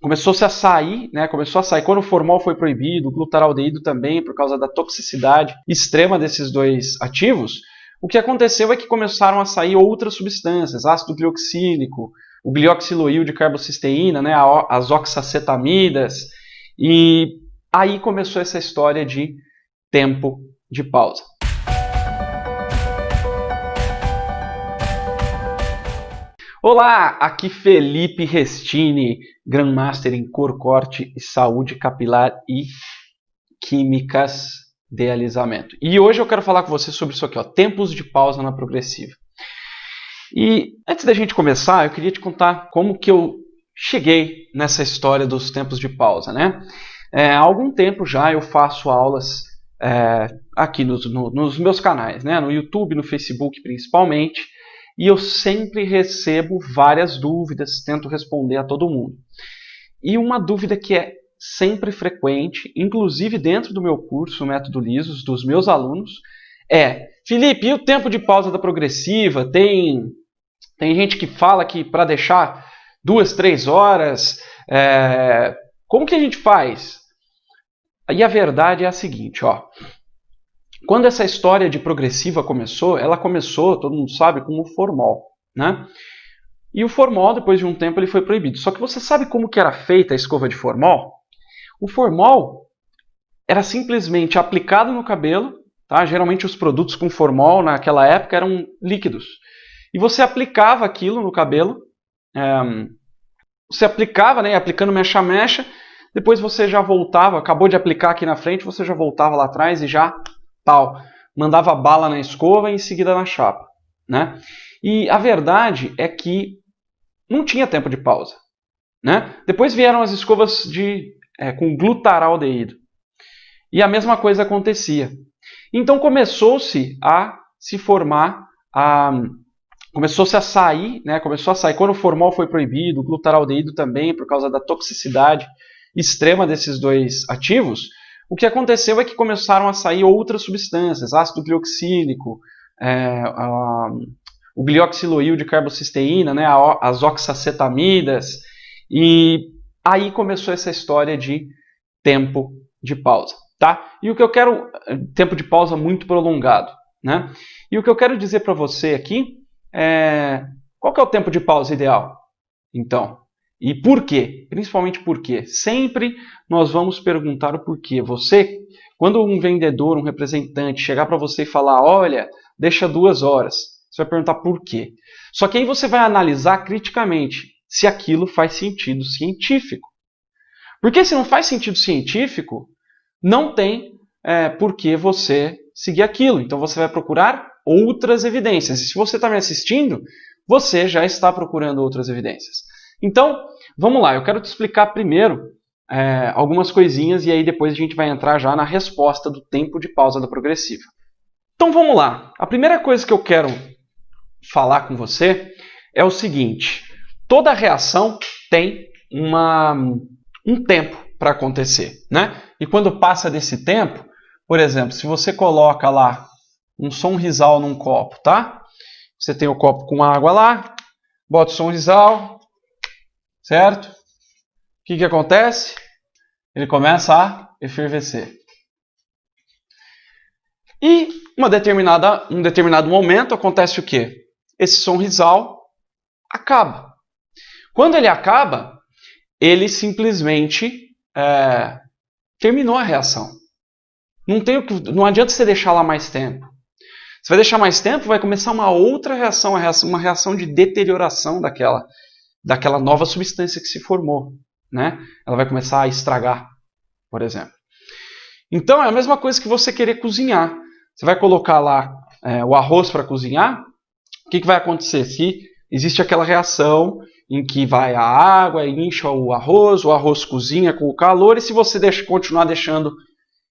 começou-se a sair, né? Começou a sair quando o formol foi proibido, o glutaraldeído também, por causa da toxicidade extrema desses dois ativos. O que aconteceu é que começaram a sair outras substâncias, ácido glioxílico, o glioxiloil de carbocisteína, né? As oxacetamidas, e aí começou essa história de tempo de pausa. Olá, aqui Felipe Restini, Grandmaster em Cor, Corte e Saúde Capilar e Químicas de Alisamento. E hoje eu quero falar com você sobre isso aqui, ó, tempos de pausa na progressiva. E antes da gente começar, eu queria te contar como que eu cheguei nessa história dos tempos de pausa, né? Há algum tempo já eu faço aulas aqui nos meus canais, né? No YouTube, no Facebook principalmente, e eu sempre recebo várias dúvidas, tento responder a todo mundo. E uma dúvida que é sempre frequente, inclusive dentro do meu curso, Método Lisos, dos meus alunos, é: Felipe, e o tempo de pausa da progressiva? Tem gente que fala que para deixar 2, 3 horas, como que a gente faz? E a verdade é a seguinte, ó. Quando essa história de progressiva começou, ela começou, todo mundo sabe, com o formol, né? E o formol, depois de um tempo, ele foi proibido. Só que você sabe como que era feita a escova de formol? O formol era simplesmente aplicado no cabelo, tá? Geralmente os produtos com formol naquela época eram líquidos. E você aplicava aquilo no cabelo, você aplicava, né, aplicando mecha a mecha, depois você já voltava, acabou de aplicar aqui na frente, você já voltava lá atrás e já mandava bala na escova e em seguida na chapa, né? E a verdade é que não tinha tempo de pausa, né? Depois vieram as escovas com glutaraldeído e a mesma coisa acontecia. Então começou-se a se formar, começou-se a sair, né? Começou a sair quando o formol foi proibido, o glutaraldeído também, por causa da toxicidade extrema desses dois ativos. O que aconteceu é que começaram a sair outras substâncias, ácido glioxílico, o glioxiloil de carbocisteína, né, as oxacetamidas, e aí começou essa história de tempo de pausa, tá? E o que eu quero, tempo de pausa muito prolongado, né? E o que eu quero dizer para você aqui qual que é o tempo de pausa ideal? Então, e por quê? Principalmente por quê? Sempre nós vamos perguntar o porquê. Quando um vendedor, um representante chegar para você e falar, olha, deixa 2 horas, você vai perguntar por quê. Só que aí você vai analisar criticamente se aquilo faz sentido científico. Porque se não faz sentido científico, não tem por que você seguir aquilo. Então você vai procurar outras evidências. E se você está me assistindo, você já está procurando outras evidências. Então, vamos lá, eu quero te explicar primeiro algumas coisinhas e aí depois a gente vai entrar já na resposta do tempo de pausa da progressiva. Então vamos lá, a primeira coisa que eu quero falar com você é o seguinte: toda reação tem um tempo para acontecer, né? E quando passa desse tempo, por exemplo, se você coloca lá um Sonrisal num copo, tá? Você tem o copo com água lá, bota o Sonrisal, certo? O que acontece? Ele começa a efervescer. E um determinado momento acontece o quê? Esse Sonrisal acaba. Quando ele acaba, ele simplesmente terminou a reação. Não adianta você deixar lá mais tempo. Você vai deixar mais tempo, vai começar uma outra reação, uma reação de deterioração daquela nova substância que se formou, né? Ela vai começar a estragar, por exemplo. Então é a mesma coisa que você querer cozinhar. Você vai colocar lá o arroz para cozinhar, o que vai acontecer? Se existe aquela reação em que vai a água, incha o arroz cozinha com o calor, e se você continuar deixando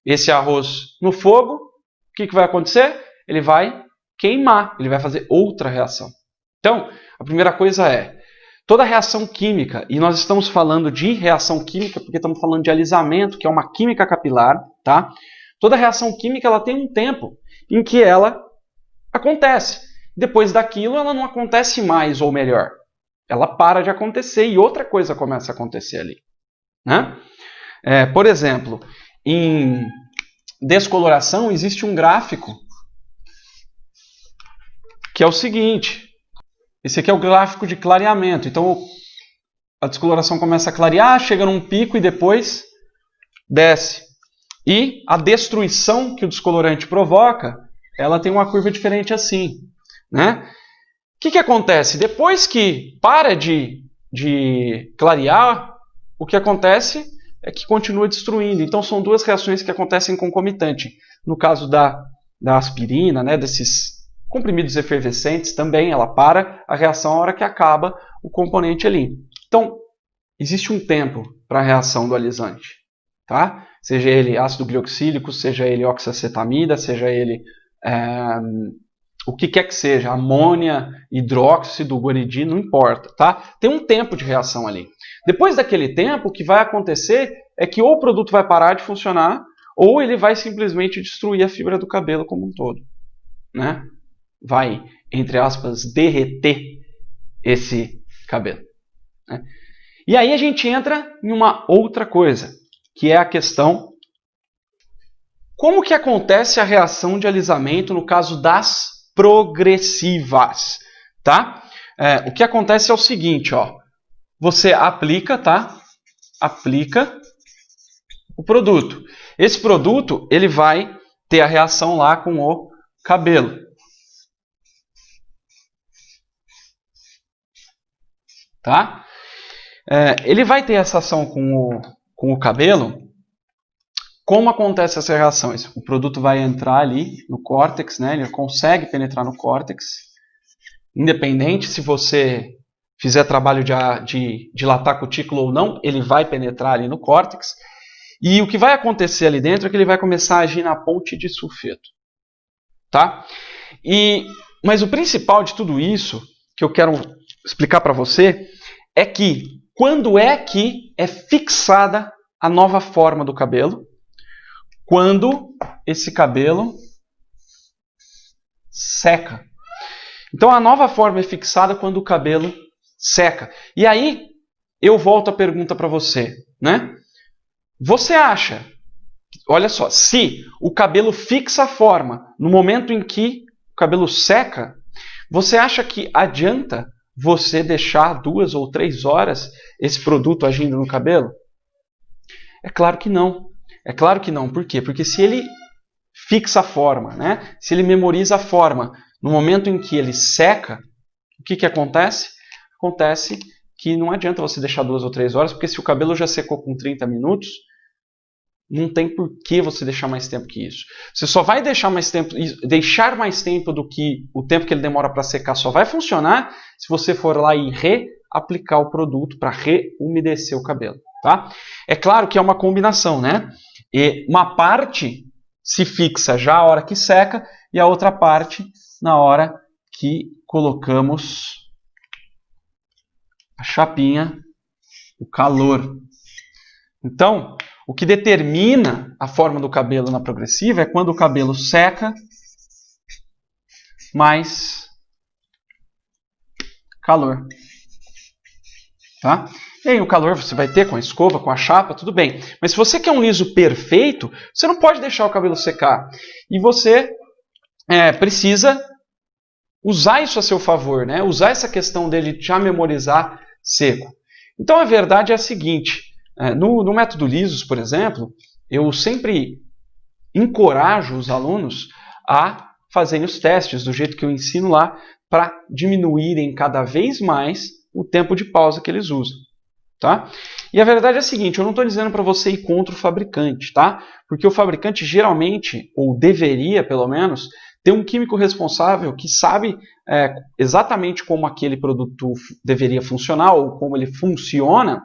esse arroz no fogo, o que vai acontecer? Ele vai queimar, ele vai fazer outra reação. Então, a primeira coisa toda reação química, e nós estamos falando de reação química porque estamos falando de alisamento, que é uma química capilar, tá? Toda reação química ela tem um tempo em que ela acontece. Depois daquilo ela não acontece mais, ou melhor, ela para de acontecer e outra coisa começa a acontecer ali, né? Por exemplo, em descoloração existe um gráfico que é o seguinte. Esse aqui é o gráfico de clareamento. Então, a descoloração começa a clarear, chega num pico e depois desce. E a destruição que o descolorante provoca, ela tem uma curva diferente assim, né? O que acontece? Depois que para de clarear, o que acontece é que continua destruindo. Então, são duas reações que acontecem concomitante. No caso da aspirina, né, desses comprimidos efervescentes, também ela para a reação na hora que acaba o componente ali. Então, existe um tempo para a reação do alisante, tá? Seja ele ácido glioxílico, seja ele oxacetamida, seja ele o que quer que seja, amônia, hidróxido, guaridina, não importa, tá? Tem um tempo de reação ali. Depois daquele tempo, o que vai acontecer é que ou o produto vai parar de funcionar, ou ele vai simplesmente destruir a fibra do cabelo como um todo, né? Vai, entre aspas, derreter esse cabelo, né? E aí a gente entra em uma outra coisa, que é a questão: como que acontece a reação de alisamento no caso das progressivas, tá? O que acontece é o seguinte, ó. Você aplica, tá? Aplica o produto. Esse produto, ele vai ter a reação lá com o cabelo. Tá? Ele vai ter essa ação com o cabelo. Como acontece essa reação? O produto vai entrar ali no córtex, né? Ele consegue penetrar no córtex. Independente se você fizer trabalho de dilatar cutícula ou não, ele vai penetrar ali no córtex. E o que vai acontecer ali dentro é que ele vai começar a agir na ponte de sulfeto. Tá? Mas o principal de tudo isso, que eu quero explicar para você, é que quando é que é fixada a nova forma do cabelo? Quando esse cabelo seca. Então a nova forma é fixada quando o cabelo seca. E aí eu volto a pergunta para você, né? Você acha, olha só, se o cabelo fixa a forma no momento em que o cabelo seca, você acha que adianta você deixar 2 ou 3 horas esse produto agindo no cabelo? É claro que não. É claro que não. Por quê? Porque se ele fixa a forma, né? Se ele memoriza a forma no momento em que ele seca, o que acontece? Acontece que não adianta você deixar 2 ou 3 horas, porque se o cabelo já secou com 30 minutos, não tem por que você deixar mais tempo que isso. Você só vai deixar mais tempo do que o tempo que ele demora para secar só vai funcionar se você for lá e reaplicar o produto para reumedecer o cabelo. Tá? É claro que é uma combinação, né? E uma parte se fixa já a hora que seca e a outra parte na hora que colocamos a chapinha, o calor. Então, o que determina a forma do cabelo na progressiva é quando o cabelo seca mais calor. Tá? E aí o calor você vai ter com a escova, com a chapa, tudo bem. Mas se você quer um liso perfeito, você não pode deixar o cabelo secar. E você precisa usar isso a seu favor, né? Usar essa questão dele já memorizar seco. Então a verdade é a seguinte, no método Lisos, por exemplo, eu sempre encorajo os alunos a fazerem os testes do jeito que eu ensino lá para diminuírem cada vez mais o tempo de pausa que eles usam. Tá? E a verdade é a seguinte, eu não estou dizendo para você ir contra o fabricante, tá? Porque o fabricante geralmente, ou deveria pelo menos, ter um químico responsável que sabe exatamente como aquele produto deveria funcionar ou como ele funciona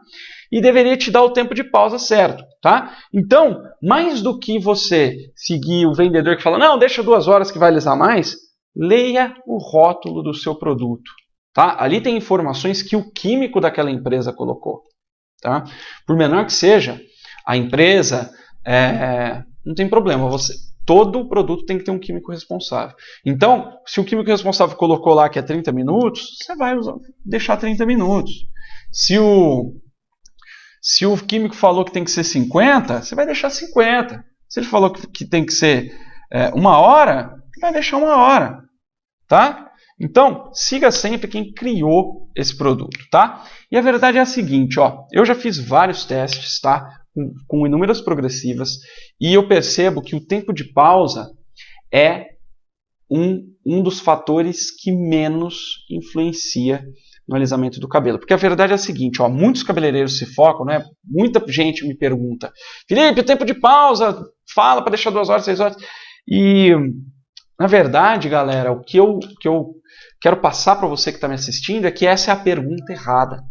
e deveria te dar o tempo de pausa certo. Tá? Então, mais do que você seguir o vendedor que fala não, deixa 2 horas que vai alisar mais, leia o rótulo do seu produto. Tá? Ali tem informações que o químico daquela empresa colocou. Tá? Por menor que seja, a empresa não tem problema. Todo produto tem que ter um químico responsável. Então, se o químico responsável colocou lá que é 30 minutos, você vai deixar 30 minutos. Se Se o químico falou que tem que ser 50, você vai deixar 50. Se ele falou que tem que ser 1 hora, você vai deixar 1 hora. Tá? Então, siga sempre quem criou esse produto. Tá? E a verdade é a seguinte, ó, eu já fiz vários testes, tá? Com inúmeras progressivas, e eu percebo que o tempo de pausa é um dos fatores que menos influencia no alisamento do cabelo. Porque a verdade é a seguinte, ó, muitos cabeleireiros se focam, né? Muita gente me pergunta, Felipe, o tempo de pausa, fala para deixar 2 horas, 6 horas. E, na verdade, galera, o que eu quero passar para você que está me assistindo é que essa é a pergunta errada.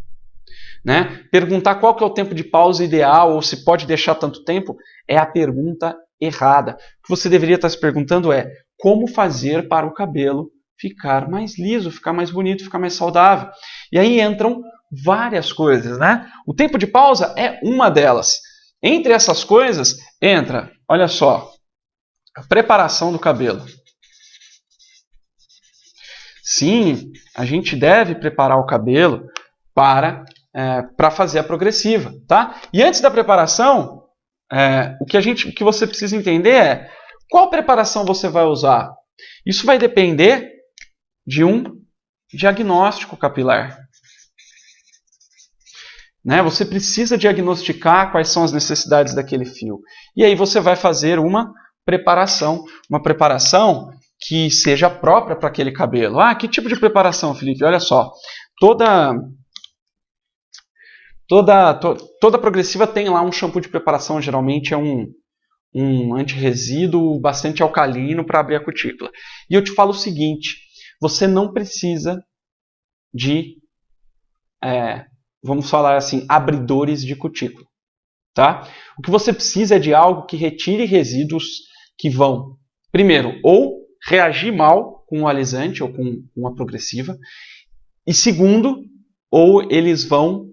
Né? Perguntar qual que é o tempo de pausa ideal ou se pode deixar tanto tempo é a pergunta errada. O que você deveria estar se perguntando é como fazer para o cabelo ficar mais liso, ficar mais bonito, ficar mais saudável. E aí entram várias coisas, né? O tempo de pausa é uma delas. Entre essas coisas entra, olha só, a preparação do cabelo. Sim, a gente deve preparar o cabelo para fazer a progressiva, tá? E antes da preparação, o que você precisa entender é qual preparação você vai usar. Isso vai depender de um diagnóstico capilar. Né? Você precisa diagnosticar quais são as necessidades daquele fio. E aí você vai fazer uma preparação que seja própria para aquele cabelo. Ah, que tipo de preparação, Felipe? Olha só, toda progressiva tem lá um shampoo de preparação, geralmente é um antirresíduo bastante alcalino para abrir a cutícula. E eu te falo o seguinte, você não precisa de, vamos falar assim, abridores de cutícula. Tá? O que você precisa é de algo que retire resíduos que vão, primeiro, ou reagir mal com o alisante ou com uma progressiva, e segundo, ou eles vão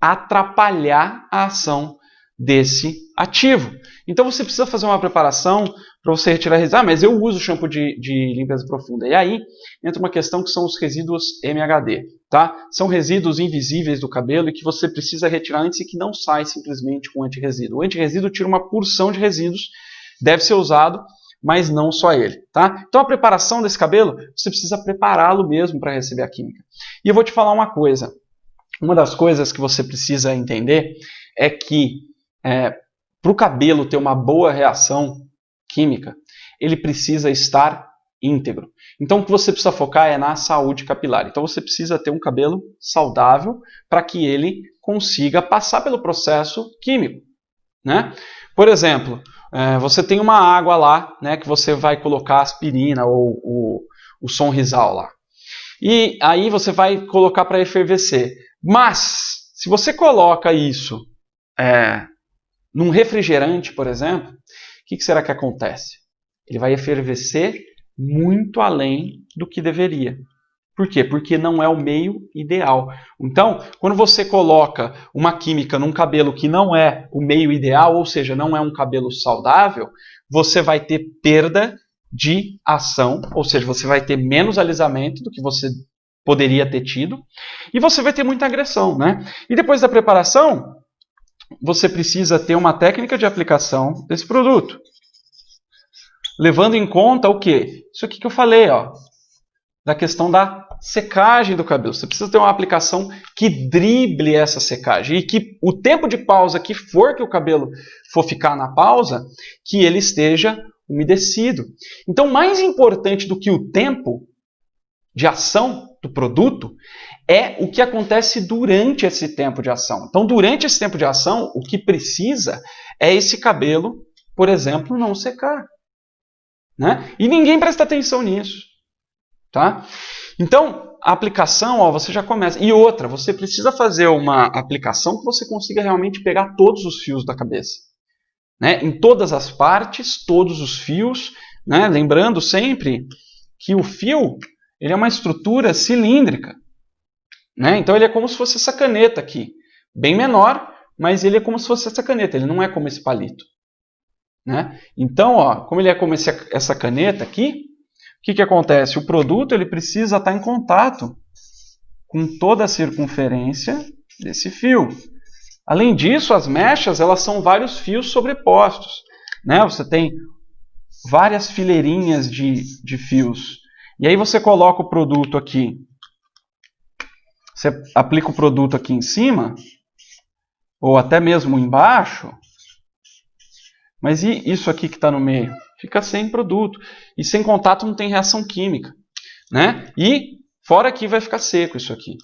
atrapalhar a ação desse ativo. Então você precisa fazer uma preparação para você retirar resíduos. Ah, mas eu uso shampoo de limpeza profunda. E aí entra uma questão que são os resíduos MHD. Tá? São resíduos invisíveis do cabelo e que você precisa retirar antes e que não sai simplesmente com antirresíduo. O antirresíduo tira uma porção de resíduos, deve ser usado, mas não só ele. Tá? Então a preparação desse cabelo, você precisa prepará-lo mesmo para receber a química. E eu vou te falar uma coisa. Uma das coisas que você precisa entender é que para o cabelo ter uma boa reação química, ele precisa estar íntegro. Então o que você precisa focar é na saúde capilar. Então você precisa ter um cabelo saudável para que ele consiga passar pelo processo químico. Né? Por exemplo, você tem uma água lá, né, que você vai colocar aspirina ou o Sonrisal lá. E aí você vai colocar para efervescer. Mas, se você coloca isso num refrigerante, por exemplo, o que será que acontece? Ele vai efervescer muito além do que deveria. Por quê? Porque não é o meio ideal. Então, quando você coloca uma química num cabelo que não é o meio ideal, ou seja, não é um cabelo saudável, você vai ter perda de ação, ou seja, você vai ter menos alisamento do que você poderia ter tido, e você vai ter muita agressão, né? E depois da preparação, você precisa ter uma técnica de aplicação desse produto. Levando em conta o quê? Isso aqui que eu falei, ó, da questão da secagem do cabelo. Você precisa ter uma aplicação que drible essa secagem, e que o tempo de pausa que for que o cabelo for ficar na pausa, que ele esteja umedecido. Então, mais importante do que o tempo de ação do produto é o que acontece durante esse tempo de ação. Então, durante esse tempo de ação, o que precisa é esse cabelo, por exemplo, não secar. Né? E ninguém presta atenção nisso. Tá? Então, a aplicação, ó, você já começa. E outra, você precisa fazer uma aplicação que você consiga realmente pegar todos os fios da cabeça. Né? Em todas as partes, todos os fios. Né? Lembrando sempre que o fio ele é uma estrutura cilíndrica. Né? Então ele é como se fosse essa caneta aqui. Bem menor, mas ele é como se fosse essa caneta. Ele não é como esse palito. Né? Então, ó, como ele é como essa caneta aqui, o que acontece? O produto ele precisa estar em contato com toda a circunferência desse fio. Além disso, as mechas elas são vários fios sobrepostos, né? Você tem várias fileirinhas de fios. E aí você coloca o produto aqui. Você aplica o produto aqui em cima, ou até mesmo embaixo. Mas e isso aqui que está no meio? Fica sem produto. E sem contato não tem reação química, né? E fora aqui vai ficar seco isso aqui.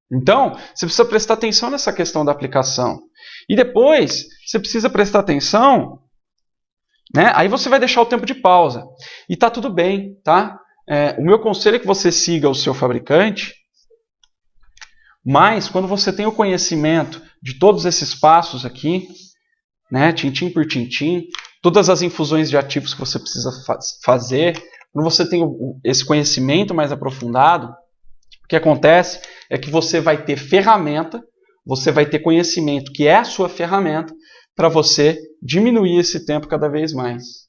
Então, você precisa prestar atenção nessa questão da aplicação. E depois, você precisa prestar atenção, né? Aí você vai deixar o tempo de pausa. E tá tudo bem, tá? O meu conselho é que você siga o seu fabricante, mas quando você tem o conhecimento de todos esses passos aqui, né, tintim por tintim, todas as infusões de ativos que você precisa fazer, quando você tem esse conhecimento mais aprofundado, o que acontece é que você vai ter ferramenta, você vai ter conhecimento que é a sua ferramenta para você diminuir esse tempo cada vez mais.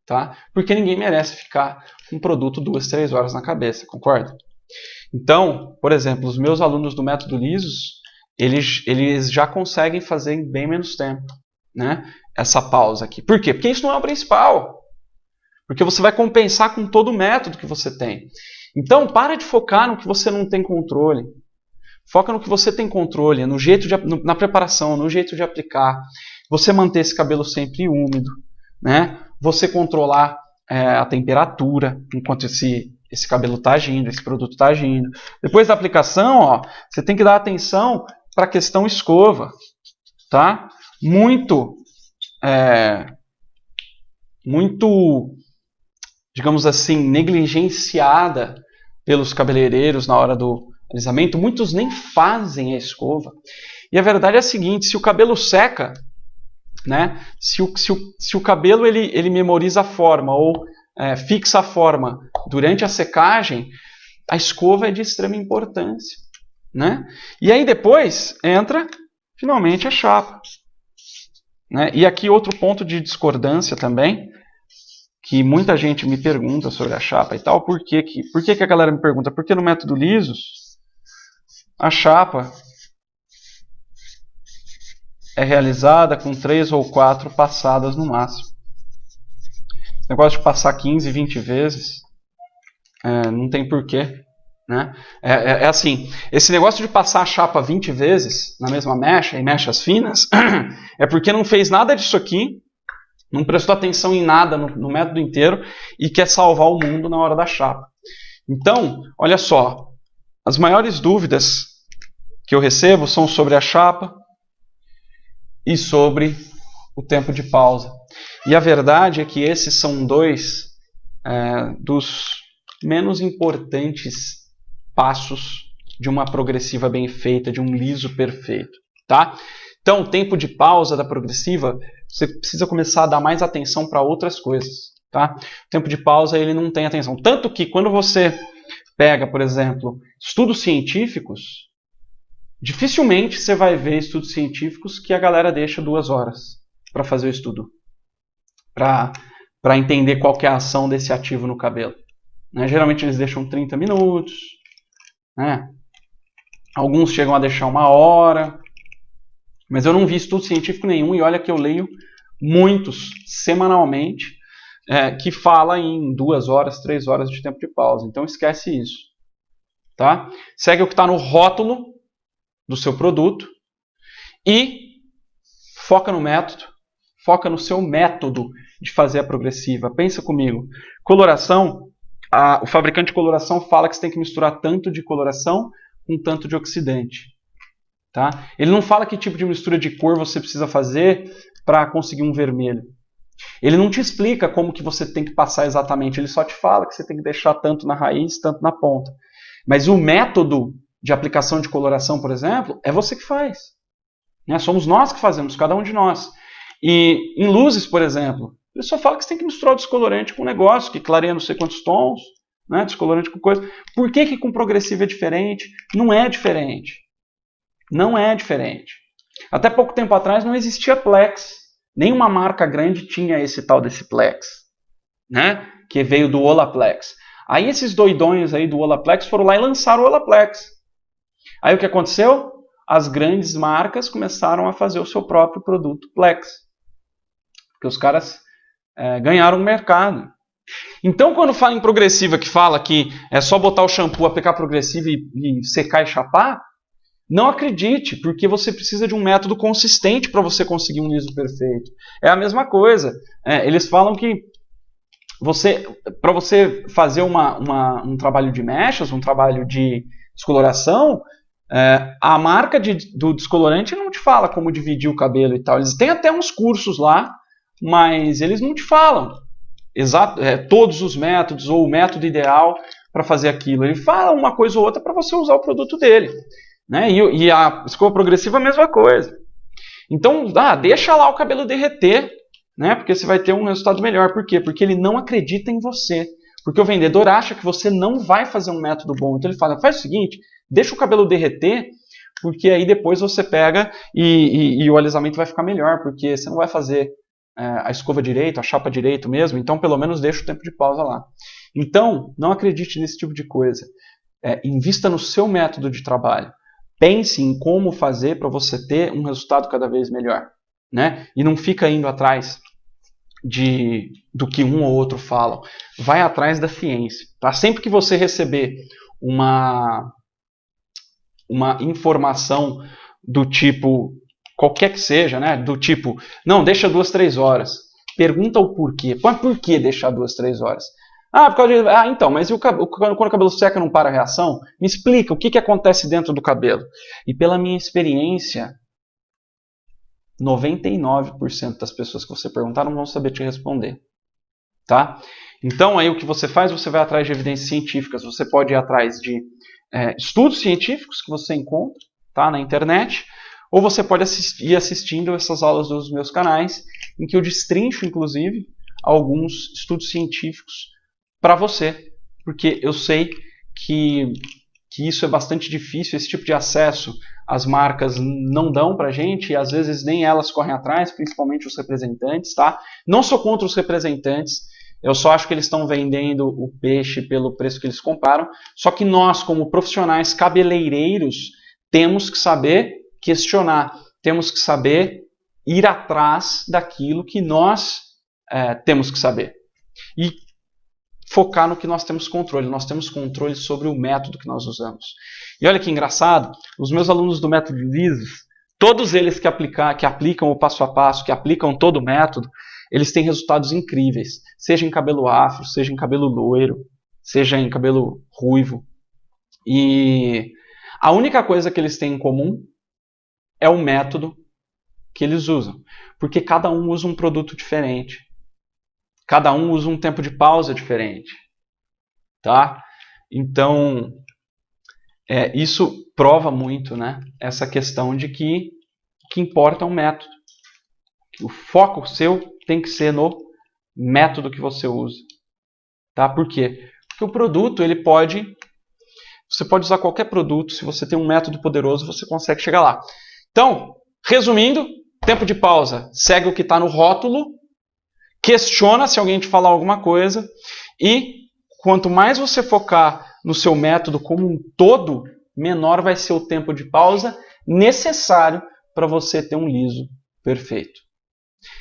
Tá? Porque ninguém merece ficar com um produto 2, 3 horas na cabeça, concorda? Então, por exemplo, os meus alunos do método Lisos, eles já conseguem fazer em bem menos tempo, né? Essa pausa aqui. Por quê? Porque isso não é o principal. Porque você vai compensar com todo o método que você tem. Então, para de focar no que você não tem controle. Foca no que você tem controle, no jeito na preparação, no jeito de aplicar. Você manter esse cabelo sempre úmido, né? Você controlar a temperatura enquanto esse cabelo está agindo, esse produto está agindo. Depois da aplicação, ó, você tem que dar atenção para a questão escova. Tá? Muito, digamos assim, negligenciada pelos cabeleireiros na hora do alisamento. Muitos nem fazem a escova. E a verdade é a seguinte, se o cabelo seca, né, se o cabelo ele memoriza a forma ou fixa a forma durante a secagem, a escova é de extrema importância. Né? E aí depois entra finalmente a chapa. Né? E aqui outro ponto de discordância também, que muita gente me pergunta sobre a chapa e tal. Por que a galera me pergunta? Porque no método Lisos, a chapa é realizada com 3 ou 4 passadas no máximo. Esse negócio de passar 15, 20 vezes, não tem porquê. Né? É assim, esse negócio de passar a chapa 20 vezes na mesma mecha, em mechas finas, é porque não fez nada disso aqui, não prestou atenção em nada no método inteiro e quer salvar o mundo na hora da chapa. Então, olha só, as maiores dúvidas que eu recebo são sobre a chapa e sobre o tempo de pausa. E a verdade é que esses são dois dos menos importantes passos de uma progressiva bem feita, de um liso perfeito. Tá? Então, o tempo de pausa da progressiva, você precisa começar a dar mais atenção para outras coisas. Tá? O tempo de pausa ele não tem atenção. Tanto que quando você pega, por exemplo, estudos científicos, dificilmente você vai ver estudos científicos que a galera deixa 2 horas para fazer o estudo. Para entender qual que é a ação desse ativo no cabelo. Né? Geralmente eles deixam 30 minutos. Né? Alguns chegam a deixar 1 hora. Mas eu não vi estudo científico nenhum, e olha que eu leio muitos semanalmente, que fala em 2 horas, 3 horas de tempo de pausa. Então esquece isso. Tá? Segue o que está no rótulo do seu produto e foca no método, foca no seu método de fazer a progressiva. Pensa comigo. Coloração, o fabricante de coloração fala que você tem que misturar tanto de coloração com tanto de oxidante. Tá? Ele não fala que tipo de mistura de cor você precisa fazer para conseguir um vermelho. Ele não te explica como que você tem que passar exatamente, ele só te fala que você tem que deixar tanto na raiz, tanto na ponta. Mas o método de aplicação de coloração, por exemplo, é você que faz. Né? Somos nós que fazemos, cada um de nós. E em luzes, por exemplo, ele só fala que você tem que misturar o descolorante com um negócio que clareia não sei quantos tons, né? Descolorante com coisa. Por que com progressivo é diferente? Não é diferente. Não é diferente. Até pouco tempo atrás não existia Plex. Nenhuma marca grande tinha esse tal desse Plex, né? Que veio do Olaplex. Aí esses doidões aí do Olaplex foram lá e lançaram o Olaplex. Aí o que aconteceu? as grandes marcas começaram a fazer o seu próprio produto Plex. Porque os caras ganharam o mercado. Então, quando fala em progressiva, que fala que é só botar o shampoo, aplicar progressiva e secar e chapar, não acredite, porque você precisa de um método consistente para você conseguir um liso perfeito. É a mesma coisa. Eles falam que para você fazer um trabalho de mechas, um trabalho de descoloração, a marca do descolorante não te fala como dividir o cabelo e tal. Eles têm até uns cursos lá, mas eles não te falam todos os métodos ou o método ideal para fazer aquilo. Ele fala uma coisa ou outra para você usar o produto dele. Né? E a escova progressiva é a mesma coisa. Então, deixa lá o cabelo derreter, né? Porque você vai ter um resultado melhor. Por quê? Porque ele não acredita em você. Porque o vendedor acha que você não vai fazer um método bom. Então ele fala, faz o seguinte, deixa o cabelo derreter, porque aí depois você pega e o alisamento vai ficar melhor, porque você não vai fazer a escova direito, a chapa direito mesmo, então pelo menos deixa o tempo de pausa lá. Então, não acredite nesse tipo de coisa. Invista no seu método de trabalho. Pense em como fazer para você ter um resultado cada vez melhor. Né? E não fica indo atrás do que um ou outro falam. Vai atrás da ciência. Tá? Sempre que você receber uma informação do tipo, qualquer que seja, né? Do tipo, não, deixa 2, 3 horas. Pergunta o porquê. Mas por que deixar 2, 3 horas? Por causa de... então, mas quando o cabelo seca não para a reação? Me explica o que acontece dentro do cabelo. E pela minha experiência, 99% das pessoas que você perguntar não vão saber te responder. Tá? Então, aí o que você faz? Você vai atrás de evidências científicas. Você pode ir atrás de estudos científicos que você encontra, tá, na internet. Ou você pode ir assistindo essas aulas dos meus canais, em que eu destrincho, inclusive, alguns estudos científicos para você. Porque eu sei que isso é bastante difícil, esse tipo de acesso as marcas não dão para a gente, e às vezes nem elas correm atrás, principalmente os representantes. Tá? Não sou contra os representantes, eu só acho que eles estão vendendo o peixe pelo preço que eles comparam. Só que nós, como profissionais cabeleireiros, temos que saber questionar, temos que saber ir atrás daquilo que nós temos que saber. E focar no que nós temos controle. Nós temos controle sobre o método que nós usamos. E olha que engraçado, os meus alunos do método Lisos, todos eles que aplicam o passo a passo, que aplicam todo o método, eles têm resultados incríveis. Seja em cabelo afro, seja em cabelo loiro, seja em cabelo ruivo. E a única coisa que eles têm em comum é o método que eles usam. Porque cada um usa um produto diferente. Cada um usa um tempo de pausa diferente. Tá? Então, isso prova muito, né, essa questão de que o que importa é o método. O foco seu tem que ser no método que você usa. Tá? Por quê? Porque o produto, você pode usar qualquer produto, se você tem um método poderoso, você consegue chegar lá. Então, resumindo, tempo de pausa, segue o que está no rótulo, questiona se alguém te falar alguma coisa, e quanto mais você focar no seu método como um todo, menor vai ser o tempo de pausa necessário para você ter um liso perfeito.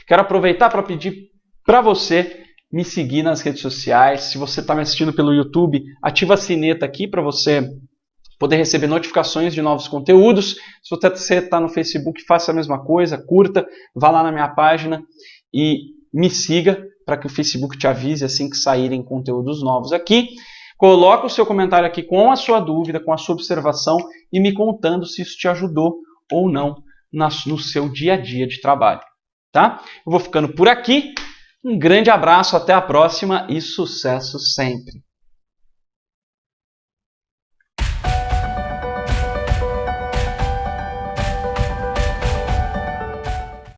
Quero aproveitar para pedir para você me seguir nas redes sociais. Se você está me assistindo pelo YouTube, ativa a sineta aqui para você poder receber notificações de novos conteúdos. Se você está no Facebook, faça a mesma coisa, curta, vá lá na minha página e me siga para que o Facebook te avise assim que saírem conteúdos novos aqui. Coloca o seu comentário aqui com a sua dúvida, com a sua observação e me contando se isso te ajudou ou não no seu dia a dia de trabalho. Tá? Eu vou ficando por aqui. Um grande abraço, até a próxima e sucesso sempre!